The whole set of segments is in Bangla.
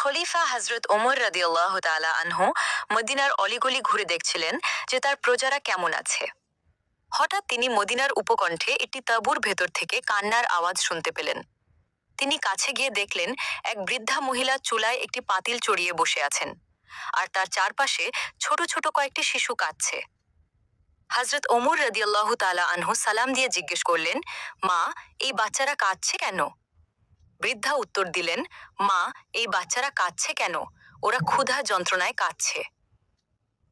খলিফা হযরত ওমর রাদিয়াল্লাহু তাআলা আনহু মদিনার অলিগলি ঘুরে দেখছিলেন যে তার প্রজারা কেমন আছে। হঠাৎ তিনি মদিনার উপকণ্ঠে একটি তাঁবুর ভেতর থেকে কান্নার আওয়াজ শুনতে পেলেন। তিনি কাছে গিয়ে দেখলেন এক বৃদ্ধা মহিলা চুলায় একটি পাতিল চড়িয়ে বসে আছেন, আর তার চারপাশে ছোট ছোট কয়েকটি শিশু কাঁদছে। হযরত ওমর রাদিয়াল্লাহু তাআলা আনহু সালাম দিয়ে জিজ্ঞেস করলেন, মা, এই বাচ্চারা কাঁদছে কেন? বৃদ্ধা উত্তর দিলেন, মা, এই বাচ্চারা কাঁদছে কেন? ওরা ক্ষুধা যন্ত্রণায় কাঁদছে।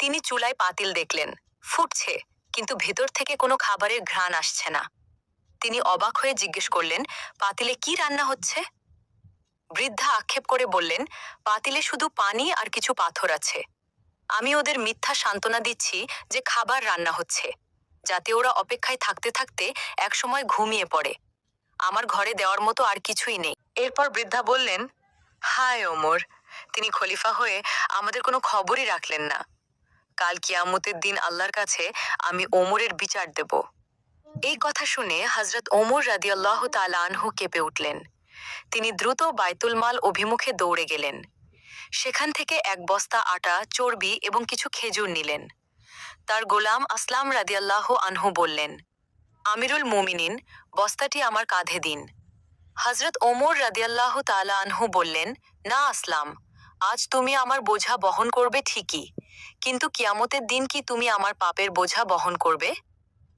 তিনি চুলায় পাতিল দেখলেন, ফুটছে, কিন্তু ভেতর থেকে কোনো খাবারের ঘ্রাণ আসছে না। তিনি অবাক হয়ে জিজ্ঞেস করলেন, পাতিলে কি রান্না হচ্ছে? বৃদ্ধা আক্ষেপ করে বললেন, পাতিলে শুধু পানি আর কিছু পাথর আছে। আমি ওদের মিথ্যা সান্ত্বনা দিচ্ছি যে খাবার রান্না হচ্ছে, যাতে ওরা অপেক্ষায় থাকতে থাকতে একসময় ঘুমিয়ে পড়ে। আমার ঘরে দেওয়ার মতো আর কিছুই নেই। এরপর বৃদ্ধা বললেন, হায় ওমর, তিনি খলিফা হয়ে আমাদের কোনো খবরই রাখলেন না। কাল কিয়ামতের দিন আল্লাহর কাছে আমি ওমরের বিচার দেব। এই কথা শুনে হযরত ওমর রাদিয়াল্লাহু তাআলা আনহু কেঁপে উঠলেন। তিনি দ্রুত বাইতুল মাল অভিমুখে দৌড়ে গেলেন। সেখান থেকে এক বস্তা আটা, চর্বি এবং কিছু খেজুর নিলেন। তার গোলাম আসলাম রাদিয়াল্লাহু আনহু বললেন, আমিরুল মুমিনিন, বস্তাটি আমার কাঁধে দিন। হযরত ওমর রাদিয়াল্লাহু তাআলা আনহু বললেন, না আসলাম, আজ তুমি আমার বোঝা বহন করবে ঠিকই, কিন্তু কিয়ামতের দিন কি তুমি আমার পাপের বোঝা বহন করবে?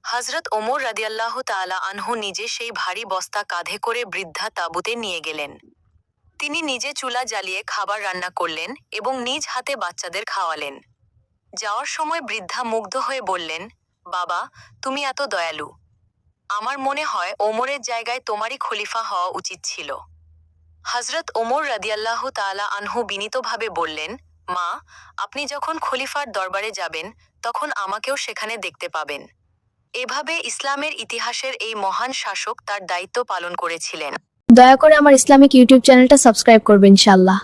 হযরত ওমর রাদিয়াল্লাহু তাআলা আনহু নিজে সেই ভারী বস্তা কাঁধে করে বৃদ্ধা তাঁবুতে নিয়ে গেলেন। তিনি নিজে চুলা জ্বালিয়ে খাবার রান্না করলেন এবং নিজ হাতে বাচ্চাদের খাওয়ালেন। যাওয়ার সময় বৃদ্ধা মুগ্ধ হয়ে বললেন, বাবা, তুমি এত দয়ালু। আমার মনে হয় ওমরের জায়গায় তোমারই খলিফা হওয়া উচিত ছিল। হযরত ওমর রাদিয়াল্লাহু তাআলা আনহু বিনীতভাবে বললেন, মা, আপনি যখন খলিফার দরবারে যাবেন তখন আমাকেও সেখানে দেখতে পাবেন। এভাবে ইসলামের ইতিহাসের এই মহান শাসক তার দায়িত্ব পালন করেছিলেন। দয়া করে আমার ইসলামিক ইউটিউব চ্যানেলটা সাবস্ক্রাইব করবেন ইনশাআল্লাহ।